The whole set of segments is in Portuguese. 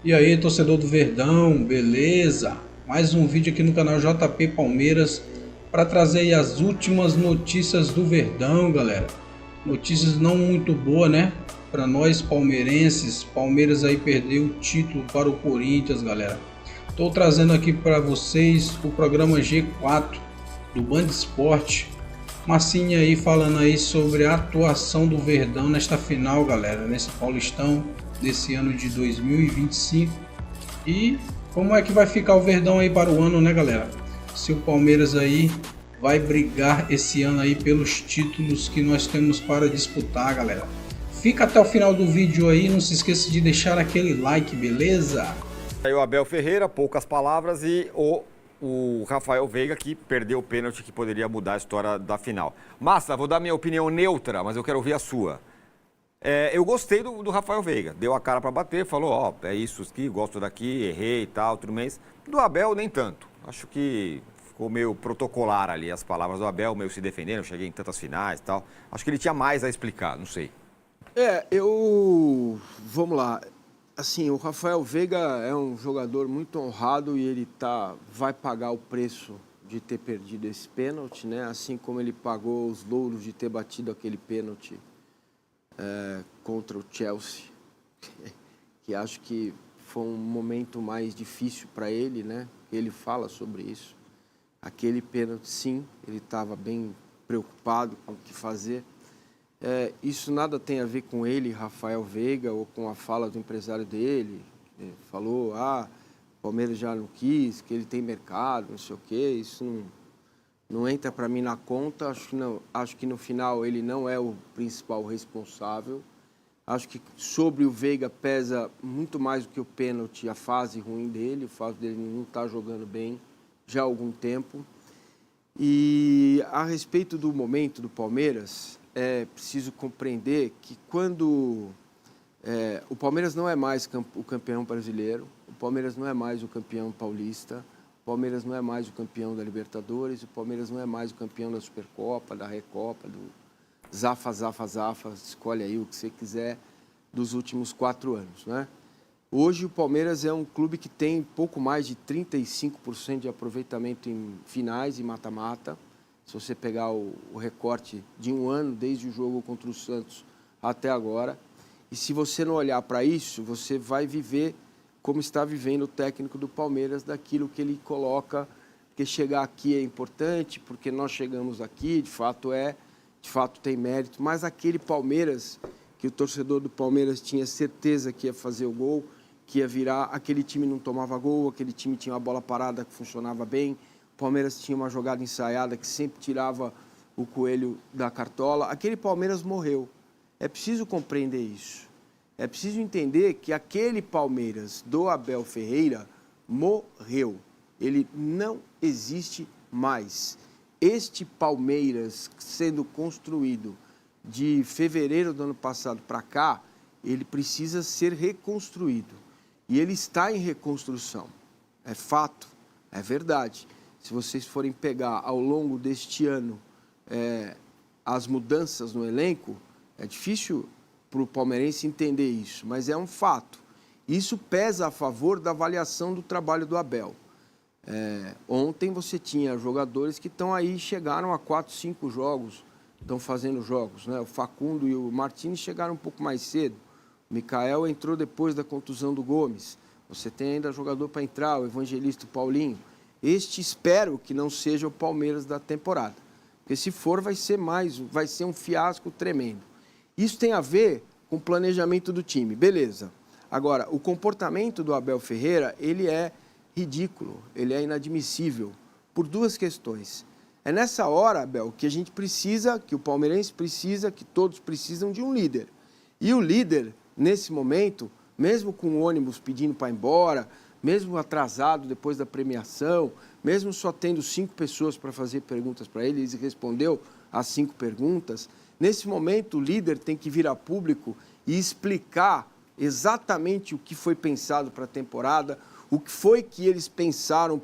E aí, torcedor do Verdão, beleza? Mais um vídeo aqui no canal JP Palmeiras para trazer aí as últimas notícias do Verdão, galera. Notícias não muito boas, né? Para nós palmeirenses, Palmeiras aí perdeu o título para o Corinthians, galera. Estou trazendo aqui para vocês o programa G4 do Band Esporte. Massinha aí falando aí sobre a atuação do Verdão nesta final, galera, nesse Paulistão desse ano de 2025. E como é que vai ficar o Verdão aí para o ano, né, galera? Se o Palmeiras aí vai brigar esse ano aí pelos títulos que nós temos para disputar, galera. Fica até o final do vídeo aí, não se esqueça de deixar aquele like, beleza? Aí o Abel Ferreira, poucas palavras, e o Rafael Veiga, que perdeu o pênalti que poderia mudar a história da final. Massa, vou dar minha opinião neutra, mas eu quero ouvir a sua. Eu gostei do Rafael Veiga, deu a cara para bater, falou, ó, é isso aqui, gosto daqui, errei e tal, tudo mais. Do Abel, nem tanto. Acho que ficou meio protocolar ali as palavras do Abel, meio se defendendo, cheguei em tantas finais e tal. Acho que ele tinha mais a explicar, não sei. Vamos lá. Assim, o Rafael Veiga é um jogador muito honrado e ele vai pagar o preço de ter perdido esse pênalti, né? Assim como ele pagou os louros de ter batido aquele pênalti contra o Chelsea, que acho que foi um momento mais difícil para ele, né? Ele fala sobre isso. Aquele pênalti, sim, ele estava bem preocupado com o que fazer. Isso nada tem a ver com ele, Rafael Veiga, ou com a fala do empresário dele. Falou, o Palmeiras já não quis, que ele tem mercado, não sei o quê. Isso não entra para mim na conta. Acho que no final ele não é o principal responsável. Acho que sobre o Veiga pesa muito mais do que o pênalti, a fase ruim dele. O fato dele não estar jogando bem já há algum tempo. E a respeito do momento do Palmeiras, é preciso compreender que quando o Palmeiras não é mais o campeão brasileiro, o Palmeiras não é mais o campeão paulista, o Palmeiras não é mais o campeão da Libertadores, o Palmeiras não é mais o campeão da Supercopa, da Recopa, do Zafa, escolhe aí o que você quiser, dos últimos 4 anos, né? Hoje o Palmeiras é um clube que tem pouco mais de 35% de aproveitamento em finais e mata-mata. Se você pegar o recorte de um ano, desde o jogo contra o Santos até agora. E se você não olhar para isso, você vai viver como está vivendo o técnico do Palmeiras, daquilo que ele coloca, porque chegar aqui é importante, porque nós chegamos aqui, de fato tem mérito. Mas aquele Palmeiras, que o torcedor do Palmeiras tinha certeza que ia fazer o gol, que ia virar, aquele time não tomava gol, aquele time tinha uma bola parada que funcionava bem, o Palmeiras tinha uma jogada ensaiada que sempre tirava o coelho da cartola. Aquele Palmeiras morreu. É preciso compreender isso. É preciso entender que aquele Palmeiras do Abel Ferreira morreu. Ele não existe mais. Este Palmeiras sendo construído de fevereiro do ano passado para cá, ele precisa ser reconstruído. E ele está em reconstrução. É fato, é verdade. Se vocês forem pegar ao longo deste ano as mudanças no elenco, é difícil para o palmeirense entender isso, mas é um fato. Isso pesa a favor da avaliação do trabalho do Abel. Ontem você tinha jogadores que estão aí, chegaram a 4, 5 jogos, estão fazendo jogos, né? O Facundo e o Martins chegaram um pouco mais cedo. O Mikael entrou depois da contusão do Gomes. Você tem ainda jogador para entrar, o Evangelista Paulinho. Espero que não seja o Palmeiras da temporada. Porque se for, vai ser um fiasco tremendo. Isso tem a ver com o planejamento do time, beleza. Agora, o comportamento do Abel Ferreira, ele é ridículo, ele é inadmissível, por 2 questões. É nessa hora, Abel, que a gente precisa, que o palmeirense precisa, que todos precisam de um líder. E o líder, nesse momento, mesmo com o ônibus pedindo para ir embora, mesmo atrasado depois da premiação, mesmo só tendo 5 pessoas para fazer perguntas para ele, ele respondeu as 5 perguntas. Nesse momento, o líder tem que vir a público e explicar exatamente o que foi pensado para a temporada, o que foi que eles pensaram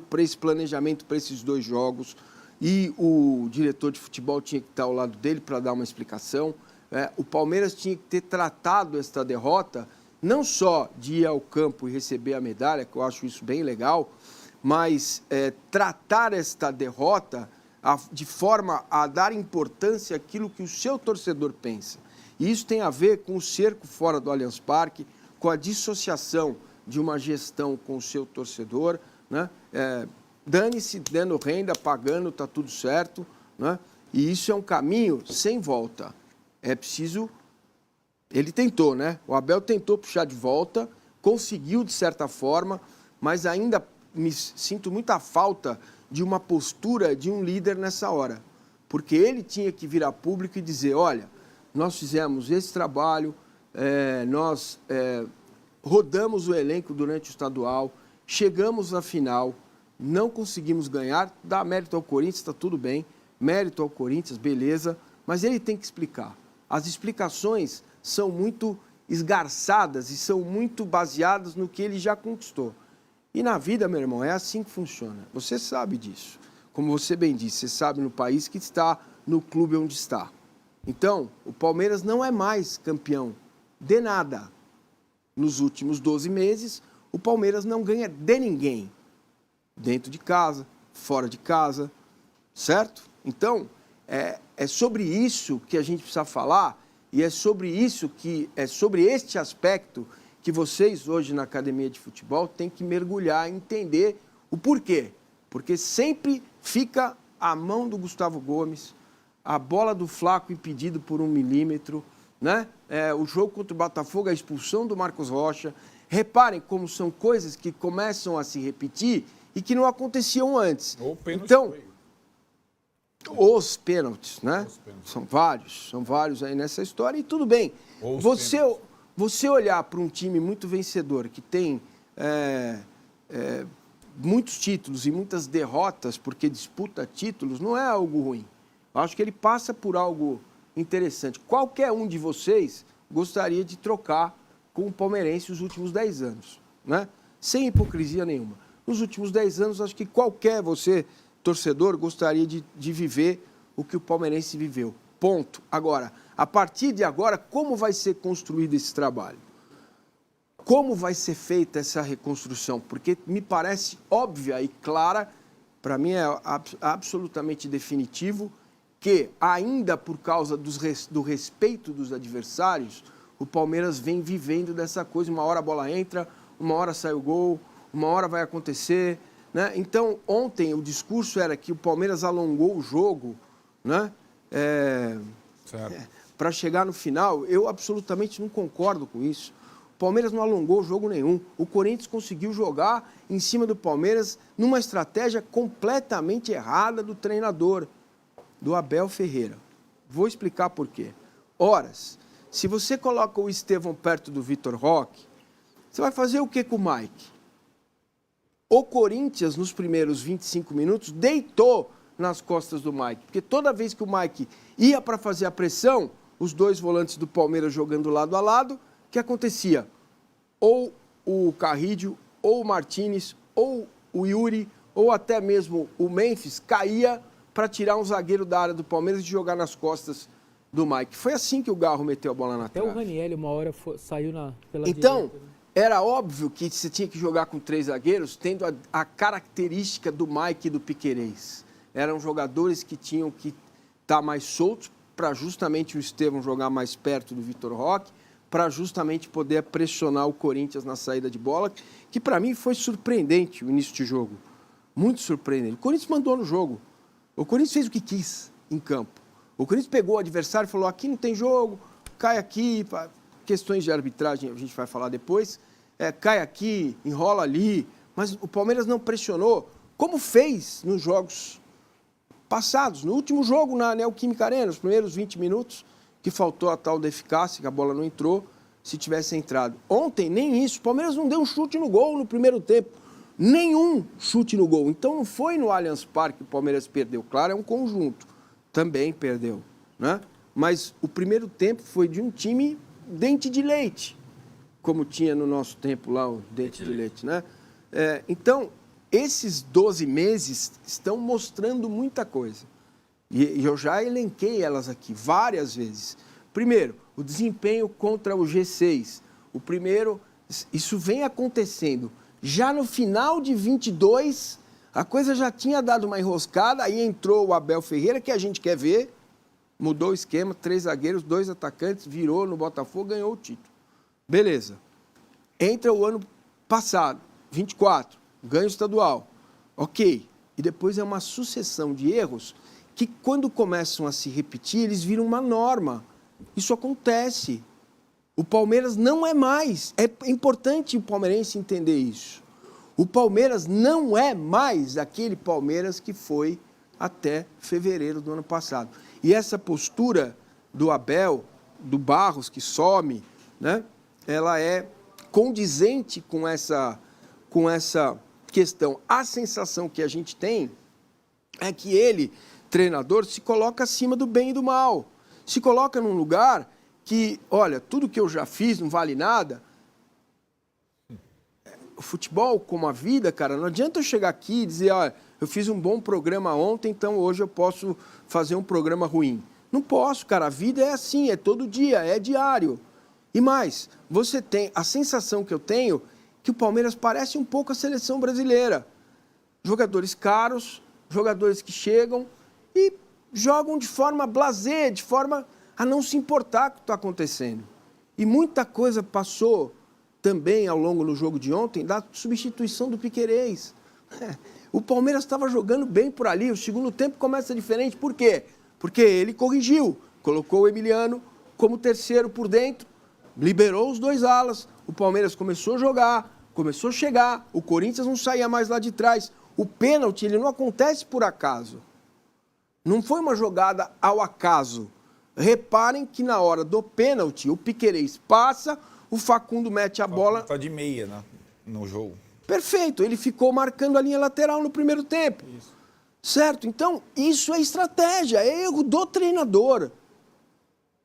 para esse planejamento, para esses 2 jogos. E o diretor de futebol tinha que estar ao lado dele para dar uma explicação. O Palmeiras tinha que ter tratado esta derrota não só de ir ao campo e receber a medalha, que eu acho isso bem legal, mas tratar esta derrota de forma a dar importância àquilo que o seu torcedor pensa. E isso tem a ver com o cerco fora do Allianz Parque, com a dissociação de uma gestão com o seu torcedor, né? Dane-se, dando renda, pagando, está tudo certo, né? E isso é um caminho sem volta. É preciso... Ele tentou, né? O Abel tentou puxar de volta, conseguiu de certa forma, mas ainda me sinto muita falta de uma postura de um líder nessa hora. Porque ele tinha que vir a público e dizer, olha, nós fizemos esse trabalho, nós rodamos o elenco durante o estadual, chegamos na final, não conseguimos ganhar, dá mérito ao Corinthians, está tudo bem, mérito ao Corinthians, beleza, mas ele tem que explicar. As explicações são muito esgarçadas e são muito baseadas no que ele já conquistou. E na vida, meu irmão, é assim que funciona. Você sabe disso. Como você bem disse, você sabe no país que está, no clube onde está. Então, o Palmeiras não é mais campeão de nada. Nos últimos 12 meses, o Palmeiras não ganha de ninguém. Dentro de casa, fora de casa, certo? Então, é sobre isso que a gente precisa falar e é sobre este aspecto que vocês hoje na academia de futebol têm que mergulhar e entender o porquê. Porque sempre fica a mão do Gustavo Gomes, a bola do Flaco impedido por 1 milímetro, né? O jogo contra o Botafogo, a expulsão do Marcos Rocha. Reparem como são coisas que começam a se repetir e que não aconteciam antes. Então, os pênaltis, né? São vários aí nessa história e tudo bem. Você olhar para um time muito vencedor, que tem muitos títulos e muitas derrotas, porque disputa títulos, não é algo ruim. Eu acho que ele passa por algo interessante. Qualquer um de vocês gostaria de trocar com o palmeirense os últimos 10 anos, né? Sem hipocrisia nenhuma. Nos últimos 10 anos, acho que qualquer torcedor, gostaria de viver o que o palmeirense viveu. Ponto. Agora, a partir de agora, como vai ser construído esse trabalho? Como vai ser feita essa reconstrução? Porque me parece óbvia e clara, para mim é absolutamente definitivo, que ainda por causa do respeito dos adversários, o Palmeiras vem vivendo dessa coisa. Uma hora a bola entra, uma hora sai o gol, uma hora vai acontecer, né? Então, ontem o discurso era que o Palmeiras alongou o jogo, né? Para chegar no final. Eu absolutamente não concordo com isso. O Palmeiras não alongou jogo nenhum. O Corinthians conseguiu jogar em cima do Palmeiras numa estratégia completamente errada do treinador, do Abel Ferreira. Vou explicar por quê. Horas, se você coloca o Estevão perto do Vitor Roque, você vai fazer o que com o Mike? O Corinthians, nos primeiros 25 minutos, deitou nas costas do Mike. Porque toda vez que o Mike ia para fazer a pressão, os dois volantes do Palmeiras jogando lado a lado, o que acontecia? Ou o Carrídio, ou o Martínez, ou o Yuri, ou até mesmo o Memphis caía para tirar um zagueiro da área do Palmeiras e jogar nas costas do Mike. Foi assim que o Garro meteu a bola na trave. Até o Ranieri uma hora saiu pela então, direita, né? Era óbvio que você tinha que jogar com 3 zagueiros, tendo a característica do Mike e do Piquerez. Eram jogadores que tinham que estar mais soltos para justamente o Estevão jogar mais perto do Vitor Roque, para justamente poder pressionar o Corinthians na saída de bola, que para mim foi surpreendente o início de jogo. Muito surpreendente. O Corinthians mandou no jogo. O Corinthians fez o que quis em campo. O Corinthians pegou o adversário e falou, aqui não tem jogo, cai aqui, questões de arbitragem a gente vai falar depois, cai aqui, enrola ali, mas o Palmeiras não pressionou, como fez nos jogos passados. No último jogo na Neoquímica Arena, os primeiros 20 minutos, que faltou a tal da eficácia, que a bola não entrou, se tivesse entrado. Ontem, nem isso, o Palmeiras não deu um chute no gol no primeiro tempo. Nenhum chute no gol. Então não foi no Allianz Parque que o Palmeiras perdeu. Claro, é um conjunto. Também perdeu, né? Mas o primeiro tempo foi de um time dente de leite, como tinha no nosso tempo lá o dente de leite, né? Então, esses 12 meses estão mostrando muita coisa. E eu já elenquei elas aqui várias vezes. Primeiro, o desempenho contra o G6. o primeiro. Isso vem acontecendo. Já no final de 22, a coisa já tinha dado uma enroscada, aí entrou o Abel Ferreira, que a gente quer ver, mudou o esquema, 3 zagueiros, 2 atacantes, virou no Botafogo, ganhou o título. Beleza. Entra o ano passado, 24, ganho estadual. Ok. E depois é uma sucessão de erros que, quando começam a se repetir, eles viram uma norma. Isso acontece. O Palmeiras não é mais. É importante o palmeirense entender isso. O Palmeiras não é mais aquele Palmeiras que foi até fevereiro do ano passado. E essa postura do Abel, do Barros, que some, né, ela é condizente com essa questão. A sensação que a gente tem é que ele, treinador, se coloca acima do bem e do mal. Se coloca num lugar que, olha, tudo que eu já fiz não vale nada. O futebol, como a vida, cara, não adianta eu chegar aqui e dizer, olha, eu fiz um bom programa ontem, então hoje eu posso fazer um programa ruim. Não posso, cara, a vida é assim, é todo dia, é diário. E mais, você tem a sensação que eu tenho que o Palmeiras parece um pouco a seleção brasileira. Jogadores caros, jogadores que chegam e jogam de forma blasé, de forma a não se importar com o que está acontecendo. E muita coisa passou também ao longo do jogo de ontem da substituição do Piquerez. O Palmeiras estava jogando bem por ali, o segundo tempo começa diferente. Por quê? Porque ele corrigiu, colocou o Emiliano como terceiro por dentro, liberou os 2 alas, o Palmeiras começou a jogar, começou a chegar, o Corinthians não saía mais lá de trás. O pênalti, ele não acontece por acaso. Não foi uma jogada ao acaso. Reparem que na hora do pênalti, o Piquerez passa, o Facundo mete a bola... Tá de meia, né, no jogo. Perfeito, ele ficou marcando a linha lateral no primeiro tempo. Isso. Certo? Então, isso é estratégia, é erro do treinador.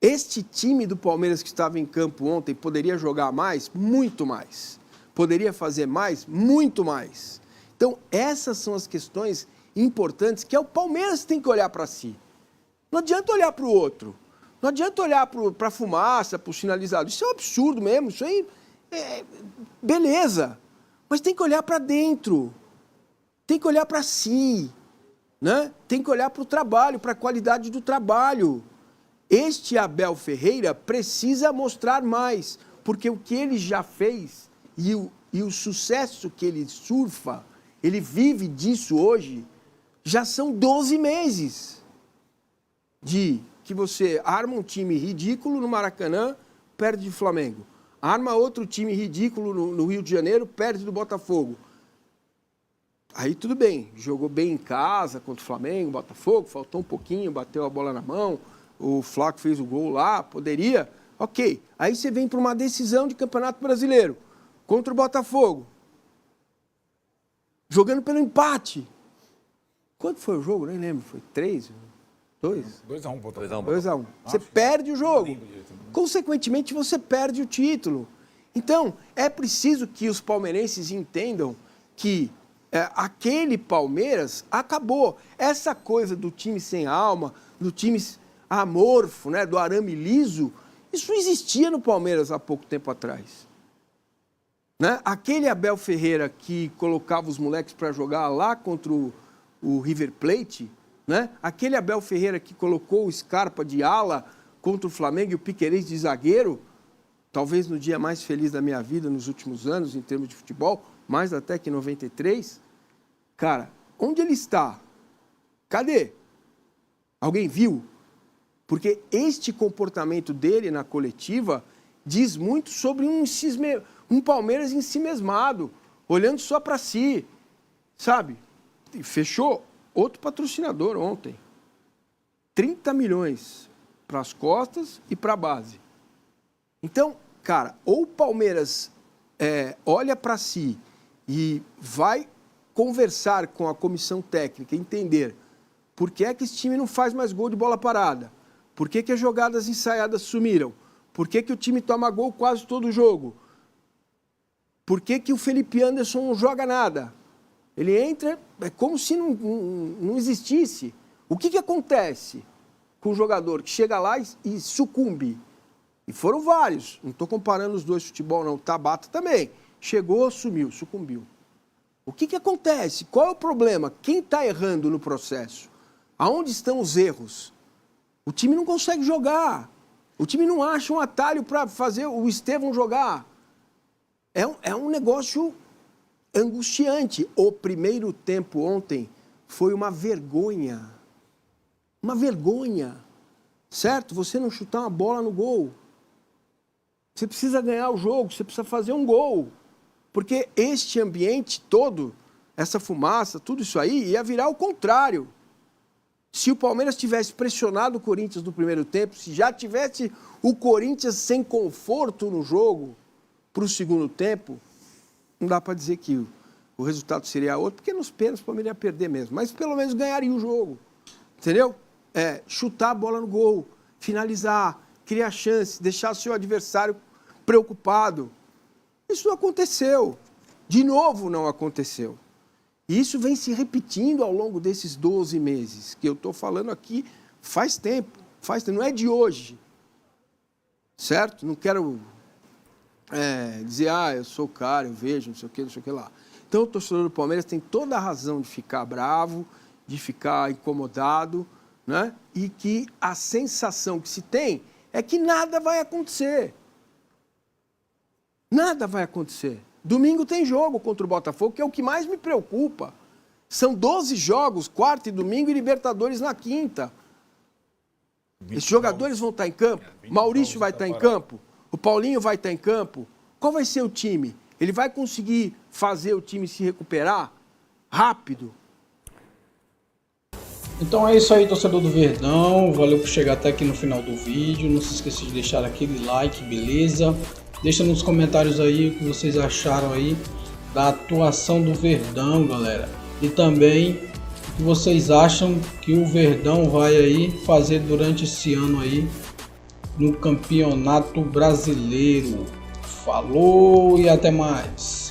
Este time do Palmeiras que estava em campo ontem poderia jogar mais? Muito mais. Poderia fazer mais? Muito mais. Então, essas são as questões importantes que é o Palmeiras que tem que olhar para si. Não adianta olhar para o outro. Não adianta olhar para a fumaça, para o sinalizador. Isso é um absurdo mesmo. Isso aí é beleza. Mas tem que olhar para dentro. Tem que olhar para si. Né? Tem que olhar para o trabalho, para a qualidade do trabalho. Este Abel Ferreira precisa mostrar mais. Porque o que ele já fez e o sucesso que ele surfa, ele vive disso hoje, já são 12 meses de que você arma um time ridículo no Maracanã, perde do Flamengo. Arma outro time ridículo no Rio de Janeiro, perde do Botafogo. Aí tudo bem, jogou bem em casa contra o Flamengo, Botafogo, faltou um pouquinho, bateu a bola na mão, o Flaco fez o gol lá, poderia, ok. Aí você vem para uma decisão de Campeonato Brasileiro, contra o Botafogo, jogando pelo empate. Quanto foi o jogo? Nem lembro, foi 3? 2-1, Botafogo. 2-1. Você perde o jogo. Consequentemente, você perde o título. Então, é preciso que os palmeirenses entendam que aquele Palmeiras acabou. Essa coisa do time sem alma, do time amorfo, né, do arame liso, isso não existia no Palmeiras há pouco tempo atrás. Né? Aquele Abel Ferreira que colocava os moleques para jogar lá contra o River Plate, né? Aquele Abel Ferreira que colocou o Scarpa de ala contra o Flamengo e o Piquerez de zagueiro, talvez no dia mais feliz da minha vida nos últimos anos, em termos de futebol, mais até que em 93. Cara, onde ele está? Cadê? Alguém viu? Porque este comportamento dele na coletiva diz muito sobre um Palmeiras ensimesmado, olhando só para si, sabe? E fechou outro patrocinador ontem. 30 milhões para as costas e para a base. Então, cara, ou o Palmeiras olha para si e vai conversar com a comissão técnica, entender por que é que esse time não faz mais gol de bola parada, por que as jogadas ensaiadas sumiram, por que o time toma gol quase todo o jogo, por que o Felipe Anderson não joga nada. Ele entra, é como se não existisse. O que acontece com o jogador que chega lá e sucumbe? E foram vários. Não estou comparando os dois futebol, não. O Tabata também. Chegou, sumiu, sucumbiu. O que acontece? Qual é o problema? Quem está errando no processo? Aonde estão os erros? O time não consegue jogar. O time não acha um atalho para fazer o Estevão jogar. É um negócio angustiante. O primeiro tempo ontem foi uma vergonha. Uma vergonha. Certo? Você não chutar uma bola no gol. Você precisa ganhar o jogo, você precisa fazer um gol. Porque este ambiente todo, essa fumaça, tudo isso aí, ia virar o contrário. Se o Palmeiras tivesse pressionado o Corinthians no primeiro tempo, se já tivesse o Corinthians sem conforto no jogo para o segundo tempo, não dá para dizer que o resultado seria outro, porque nos pênaltis o Palmeiras ia perder mesmo. Mas pelo menos ganharia o jogo. Entendeu? Chutar a bola no gol, finalizar, criar chance, deixar o seu adversário preocupado. Isso não aconteceu. De novo não aconteceu. E isso vem se repetindo ao longo desses 12 meses, que eu estou falando aqui faz tempo, não é de hoje. Certo? Não quero dizer, eu sou o cara, eu vejo, não sei o que lá. Então o torcedor do Palmeiras tem toda a razão de ficar bravo, de ficar incomodado, né? E que a sensação que se tem é que nada vai acontecer. Nada vai acontecer. Domingo tem jogo contra o Botafogo, que é o que mais me preocupa. São 12 jogos, quarta e domingo, e Libertadores na quinta. Esses jogadores vão estar em campo? Maurício vai estar em campo? O Paulinho vai estar em campo? Qual vai ser o time? Ele vai conseguir fazer o time se recuperar rápido? Então é isso aí, torcedor do Verdão. Valeu por chegar até aqui no final do vídeo. Não se esqueça de deixar aquele like, beleza? Deixa nos comentários aí o que vocês acharam aí da atuação do Verdão, galera. E também o que vocês acham que o Verdão vai aí fazer durante esse ano aí no Campeonato Brasileiro. Falou e até mais!